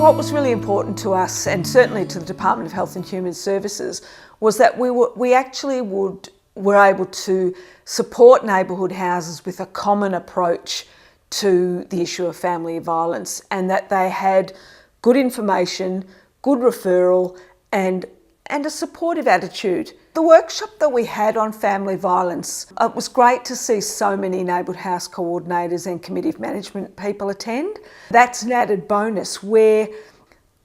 What was really important to us, and certainly to the Department of Health and Human Services, was that we actually were able to support neighbourhood houses with a common approach to the issue of family violence, and that they had good information, good referral and a supportive attitude. The workshop that we had on family violence, it was great to see so many neighbourhood house coordinators and committee of management people attend. That's an added bonus where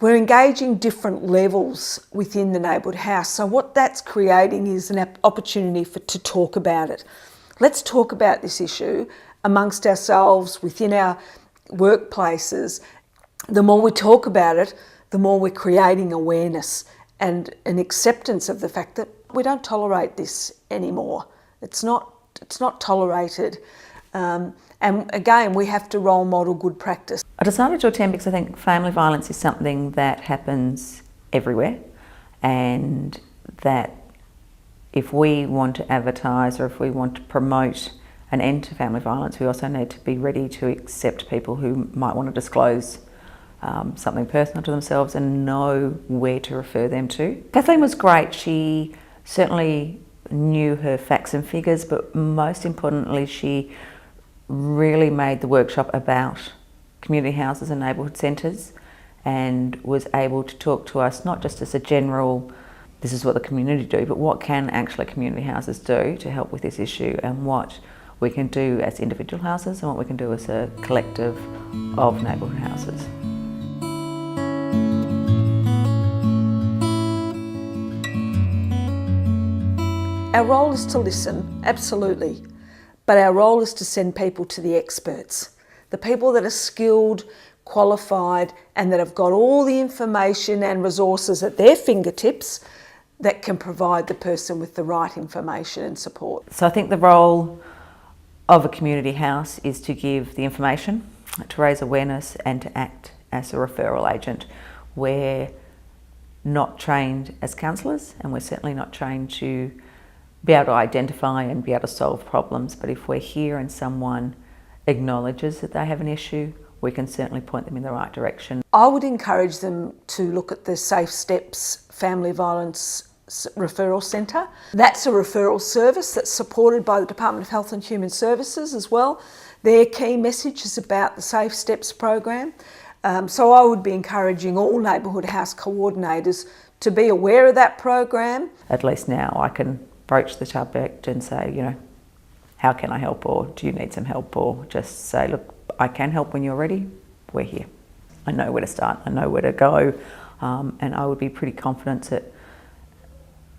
we're engaging different levels within the neighbourhood house. So what that's creating is an opportunity to talk about it. Let's talk about this issue amongst ourselves, within our workplaces. The more we talk about it, the more we're creating awareness and an acceptance of the fact that we don't tolerate this anymore. It's not tolerated. And again, we have to role model good practice. I decided to attend because I think family violence is something that happens everywhere, and that if we want to advertise or if we want to promote an end to family violence, we also need to be ready to accept people who might want to disclose something personal to themselves and know where to refer them to. Kathleen was great. She certainly knew her facts and figures, but most importantly, she really made the workshop about community houses and neighbourhood centres, and was able to talk to us not just as a general, this is what the community do, but what can actually community houses do to help with this issue, and what we can do as individual houses and what we can do as a collective of neighbourhood houses. Our role is to listen, absolutely, but our role is to send people to the experts, the people that are skilled, qualified, and that have got all the information and resources at their fingertips that can provide the person with the right information and support. So I think the role of a community house is to give the information, to raise awareness, and to act as a referral agent. We're not trained as counsellors, and we're certainly not trained to be able to identify and be able to solve problems, but if we're here and someone acknowledges that they have an issue, we can certainly point them in the right direction. I would encourage them to look at the Safe Steps Family Violence Referral Centre. That's a referral service that's supported by the Department of Health and Human Services as well. Their key message is about the Safe Steps program. So I would be encouraging all neighbourhood house coordinators to be aware of that program. At least now I can broach the subject and say, you know, how can I help, or do you need some help, or just say, look, I can help when you're ready, we're here. I know where to start, I know where to go, and I would be pretty confident that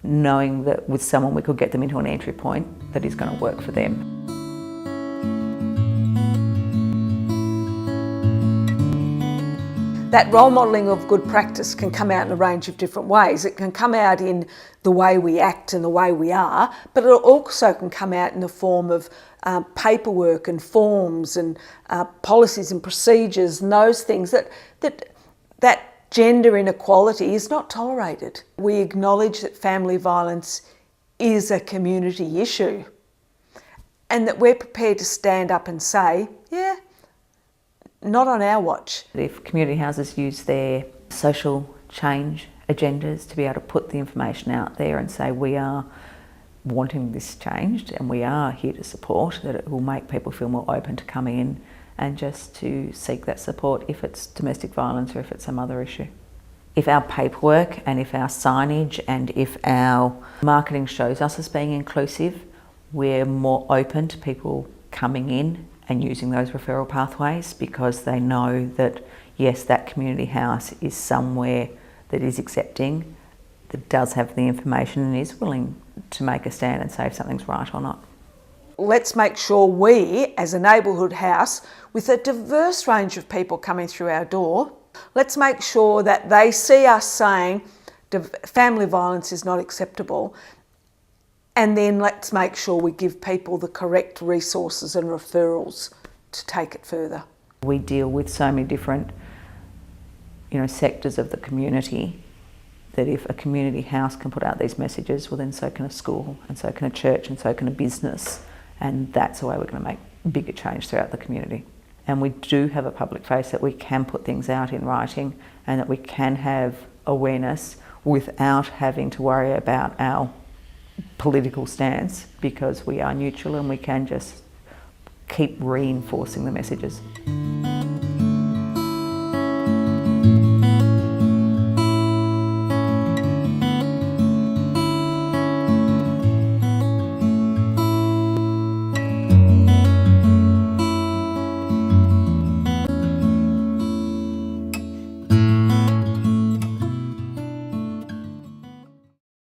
knowing that with someone we could get them into an entry point that is going to work for them. That role modelling of good practice can come out in a range of different ways. It can come out in the way we act and the way we are, but it also can come out in the form of paperwork and forms and policies and procedures and those things that gender inequality is not tolerated. We acknowledge that family violence is a community issue, and that we're prepared to stand up and say, yeah, not on our watch. If community houses use their social change agendas to be able to put the information out there and say we are wanting this changed and we are here to support, that it will make people feel more open to coming in and just to seek that support if it's domestic violence or if it's some other issue. If our paperwork and if our signage and if our marketing shows us as being inclusive, we're more open to people coming in and using those referral pathways, because they know that yes, that community house is somewhere that is accepting, that does have the information and is willing to make a stand and say if something's right or not. Let's make sure we, as a neighbourhood house, with a diverse range of people coming through our door, let's make sure that they see us saying family violence is not acceptable. And then let's make sure we give people the correct resources and referrals to take it further. We deal with so many different, sectors of the community, that if a community house can put out these messages, well then so can a school, and so can a church, and so can a business. And that's the way we're going to make bigger change throughout the community. and we do have a public face, that we can put things out in writing and that we can have awareness without having to worry about our political stance, because we are neutral and we can just keep reinforcing the messages.